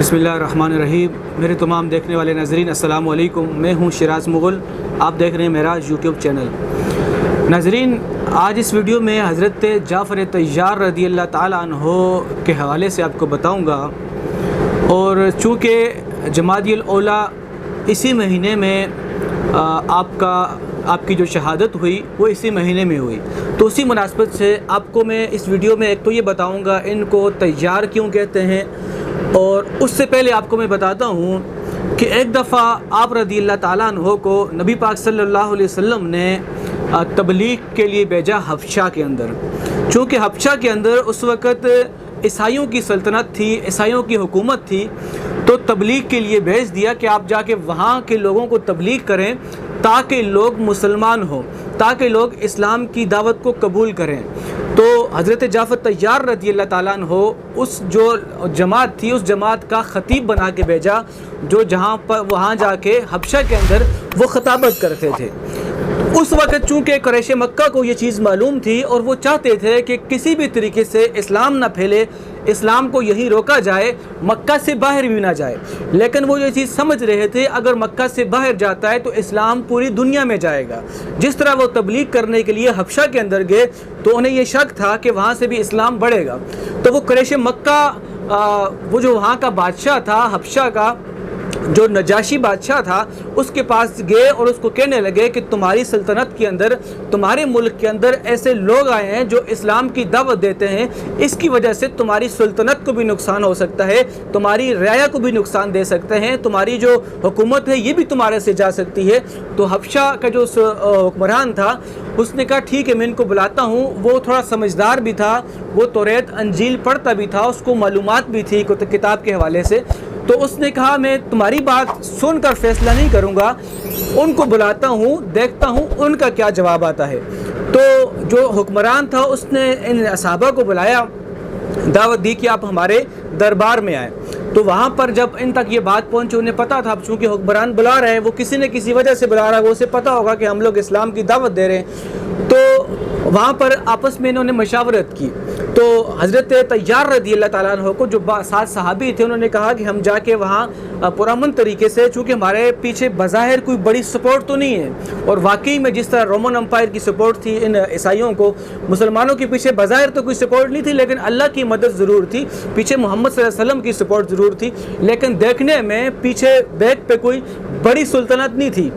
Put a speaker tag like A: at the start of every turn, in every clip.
A: बिस्मिल्लाहिर्रहमानिर्रहीम। मेरे तमाम देखने वाले नाज़रीन अस्सलाम वालेकुम। मैं हूँ शिराज मुग़ल, आप देख रहे हैं मेरा यूट्यूब चैनल। नाज़रीन, आज इस वीडियो में हज़रत जाफ़र तैयार रज़ी अल्लाह ताला अन्हो के हवाले से आपको बताऊँगा। और चूँकि जमादियुल औला इसी महीने में आपकी जो शहादत हुई वो इसी महीने में हुई, तो उसी मुनासबत से आपको मैं इस वीडियो में एक तो ये बताऊँगा इनको तैयार क्यों कहते हैं, और उससे पहले आपको मैं बताता हूँ कि एक दफ़ा आप रज़ी अल्लाह ताला अन्हो को नबी पाक सल्लल्लाहु अलैहि वसल्लम ने तबलीग के लिए भेजा हबशा के अंदर। चूँकि हबशा के अंदर उस वक़्त ईसाइयों की सल्तनत थी, ईसाइयों की हुकूमत थी, तो तबलीग के लिए भेज दिया कि आप जाके वहाँ के लोगों को तबलीग करें ताकि लोग मुसलमान हों, ताकि लोग इस्लाम की दावत को कबूल करें। तो हज़रत जाफ़र तैयार रज़ी अल्लाह ताला अन्हो उस जो जमात थी, उस जमात का ख़तीब बना के भेजा, जो जहाँ पर वहाँ जाके हबशा के अंदर वो खिताबत करते थे। उस वक़्त चूँकि कुरैश मक्का को ये चीज़ मालूम थी और वो चाहते थे कि किसी भी तरीके से इस्लाम ना फैले, इस्लाम को यहीं रोका जाए, मक्का से बाहर भी ना जाए। लेकिन वो ये चीज़ समझ रहे थे अगर मक्का से बाहर जाता है तो इस्लाम पूरी दुनिया में जाएगा। जिस तरह वो तबलीग करने के लिए हबशा के अंदर गए तो उन्हें ये शक था कि वहाँ से भी इस्लाम बढ़ेगा। तो वो कुरैश मक्का वो जो वहाँ का बादशाह था, हबशा का जो नजाशी बादशाह था, उसके पास गए और उसको कहने लगे कि तुम्हारी सल्तनत के अंदर, तुम्हारे मुल्क के अंदर ऐसे लोग आए हैं जो इस्लाम की दावत देते हैं, इसकी वजह से तुम्हारी सल्तनत को भी नुकसान हो सकता है, तुम्हारी रियाया को भी नुकसान दे सकते हैं, तुम्हारी जो हुकूमत है ये भी तुम्हारे से जा सकती है। तो हबशा का जो हुक्मरान था उसने कहा ठीक है, मैं इनको बुलाता हूँ। वो थोड़ा समझदार भी था, वो तौरात अंजील पढ़ता भी था, उसको मालूमात भी थी किताब के हवाले से। तो उसने कहा मैं तुम्हारी बात सुनकर फैसला नहीं करूँगा, उनको बुलाता हूँ, देखता हूँ उनका क्या जवाब आता है। तो जो हुक्मरान था उसने इन असहाबा को बुलाया, दावत दी कि आप हमारे दरबार में आए। तो वहाँ पर जब इन तक ये बात पहुँची, उन्हें पता था चूँकि हुक्मरान बुला रहे हैं, वो किसी न किसी वजह से बुला रहा है, वो उसे पता होगा कि हम लोग इस्लाम की दावत दे रहे हैं। तो वहाँ पर आपस में इन्होंने मशावरत की। तो हज़रत तैयार रज़ी अल्लाह ताला अन्हो को जो 7 सहाबी थे, उन्होंने कहा कि हम जाके वहाँ पुरअमन तरीके से, चूँकि हमारे पीछे बज़ाहिर कोई बड़ी सपोर्ट तो नहीं है, और वाकई में जिस तरह रोमन एम्पायर की सपोर्ट थी इन ईसाइयों को, मुसलमानों के पीछे बज़ाहिर तो कोई सपोर्ट नहीं थी, लेकिन अल्लाह की मदद ज़रूर थी, पीछे मोहम्मद सल्लल्लाहु अलैहि वसल्लम की सपोर्ट ज़रूर थी, लेकिन देखने में पीछे बैक पे कोई बड़ी सुल्तनत नहीं थी।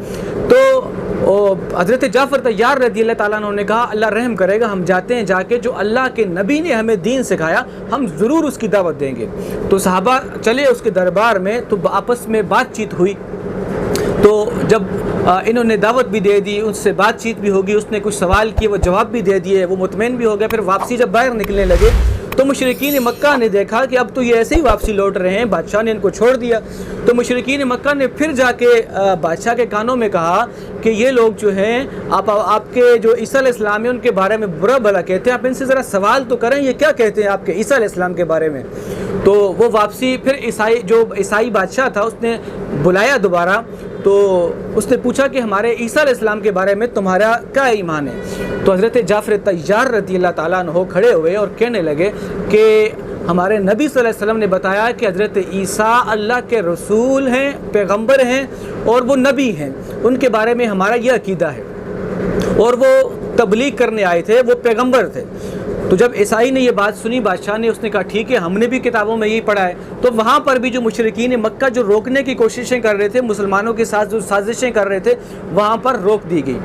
A: तो हज़रत जाफ़र तैयार रज़ी अल्लाह ताला अन्हु ने कहा अल्लाह रहम करेगा, हम जाते हैं, जाके जो अल्लाह के नबी ने हमें दीन सिखाया हम ज़रूर उसकी दावत देंगे। तो सहाबा चले उसके दरबार में, तो आपस में बातचीत हुई। तो जब इन्होंने दावत भी दे दी, उससे बातचीत भी होगी, उसने कुछ सवाल किए, वो जवाब भी दे दिए, वो मुतमईन भी हो गया। फिर वापसी जब बाहर निकलने लगे तो मुशरिकीन मक्का ने देखा कि अब तो ये ऐसे ही वापसी लौट रहे हैं, बादशाह ने इनको छोड़ दिया। तो मुशरिकीन मक्का ने फिर जाके बादशाह के कानों में कहा कि ये लोग जो हैं आपके जो ईसा अलैहिस्सलाम है उनके बारे में बुरा भला कहते हैं, आप इनसे ज़रा सवाल तो करें ये क्या कहते हैं आपके ईसा अलैहिस्सलाम के बारे में। तो वो वापसी फिर ईसाई बादशाह था उसने बुलाया दोबारा। तो उसने पूछा कि हमारे ईसा अलैहिस्सलाम के बारे में तुम्हारा क्या ईमान है। तो हज़रत जाफ़र तैयार रज़ी अल्लाह ताला अन्हो खड़े हुए और कहने लगे कि हमारे नबी सल्लल्लाहु अलैहि वसल्लम ने बताया कि हज़रत ईसा अल्लाह के रसूल हैं, पैगंबर हैं और वो नबी हैं, उनके बारे में हमारा ये अकीदा है, और वो तबलीग करने आए थे, वो पैगंबर थे। तो जब ईसाई ने ये बात सुनी, बादशाह ने उसने कहा ठीक है, हमने भी किताबों में यही पढ़ा है। तो वहाँ पर भी जो मुशरिकीन मक्का जो रोकने की कोशिशें कर रहे थे, मुसलमानों के साथ जो साजिशें कर रहे थे, वहाँ पर रोक दी गई।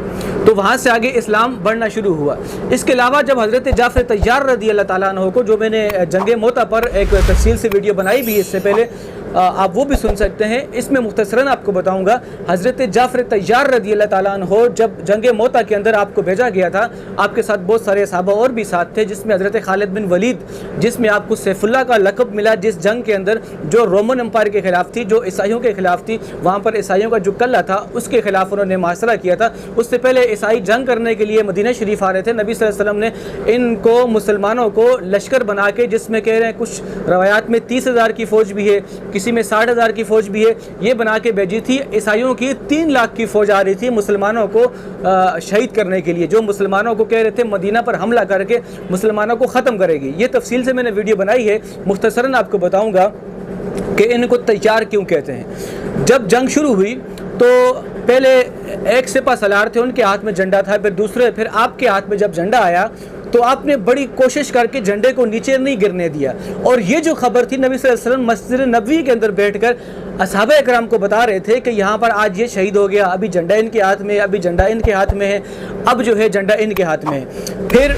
A: तो वहाँ से आगे इस्लाम बढ़ना शुरू हुआ। इसके अलावा जब हज़रत जाफ़र तैयार रज़ी अल्लाह ताला अन्हो को, जो मैंने जंग मोता पर एक तफसील से वीडियो बनाई भी इससे पहले, आप वो भी सुन सकते हैं, इसमें मुख्तसरन आपको बताऊंगा। हज़रत जाफ़र तैयार रज़ी अल्लाह ताला अन्हो जब जंग मोता के अंदर आपको भेजा गया था, आपके साथ बहुत सारे सहाबा और भी साथ थे, जिसमें हज़रत खालिद बिन वलीद, जिसमें आपको सैफुल्लाह का लक़ब मिला, जिस जंग के अंदर जो रोमन एम्पायर के ख़िलाफ़ थी, जो ईसाइयों के ख़िलाफ़ थी, वहाँ पर ईसाइयों का जो कल्ला था उसके ख़िलाफ़ उन्होंने मुहासरा किया था। उससे पहले ईसाई जंग करने के लिए मदीना शरीफ आ रहे थे, नबी सल्लल्लाहु अलैहि वसल्लम ने इनको मुसलमानों को लश्कर बना के, जिसमें कह रहे हैं कुछ रवायात में 30,000 की फ़ौज भी है, किसी में 60,000 की फ़ौज भी है, ये बना के भेजी थी। ईसाइयों की 3 लाख की फ़ौज आ रही थी मुसलमानों को शहीद करने के लिए, जो मुसलमानों को कह रहे थे मदीना पर हमला करके मुसलमानों को ख़त्म करेगी। ये तफसील से मैंने वीडियो बनाई है, मुख्तसरन आपको बताऊँगा। کہ ان کو تیار کیوں کہتے ہیں۔ جب جنگ شروع ہوئی تو پہلے ایک سپہ سالار تھے، ان کے ہاتھ میں جھنڈا تھا، پھر آپ کے ہاتھ میں جب جھنڈا آیا تو آپ نے بڑی کوشش کر کے جھنڈے کو نیچے نہیں گرنے دیا، اور یہ جو خبر تھی نبی صلی اللہ علیہ وسلم مسجد نبوی کے اندر بیٹھ کر اصحابہ اکرام کو بتا رہے تھے کہ یہاں پر آج یہ شہید ہو گیا، ابھی جھنڈا ان کے ہاتھ میں ہے، ابھی جھنڈا ان کے ہاتھ میں ہے، اب جو ہے جھنڈا ان کے ہاتھ میں ہے۔ پھر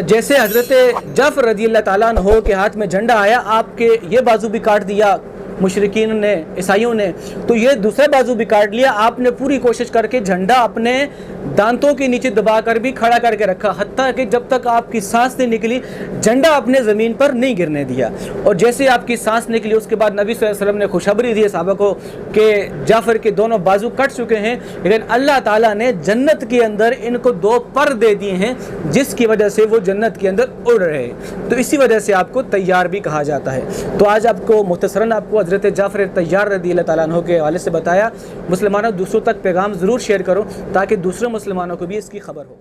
A: جیسے حضرت جعفر رضی اللہ تعالیٰ عنہ کے ہاتھ میں جھنڈا آیا، آپ کے یہ بازو بھی کاٹ دیا مشرکین نے، عیسائیوں نے، تو یہ دوسرا بازو بھی کاٹ لیا۔ آپ نے پوری کوشش کر کے جھنڈا اپنے دانتوں کے نیچے دبا کر بھی کھڑا کر کے رکھا، حتیٰ کہ جب تک آپ کی سانس نہیں نکلی جھنڈا اپنے زمین پر نہیں گرنے دیا۔ اور جیسے آپ کی سانس نکلی اس کے بعد نبی صلی اللہ علیہ وسلم نے خوشخبری دی صحابہ کو کہ جعفر کے دونوں بازو کٹ چکے ہیں، لیکن اللہ تعالیٰ نے جنت کے اندر ان کو 2 پر دے دیے ہیں جس کی وجہ سے وہ جنت کے اندر اڑ رہے ہیں، تو اسی وجہ سے آپ کو تیار بھی کہا جاتا ہے۔ تو آج آپ کو مختصراً آپ کو حضرت جعفر تیار رضی اللہ تعالیٰ عنہ کے حوالے سے بتایا۔ مسلمانوں دوسروں تک پیغام ضرور شیئر کرو تاکہ دوسرے مسلمانوں کو بھی اس کی خبر ہو۔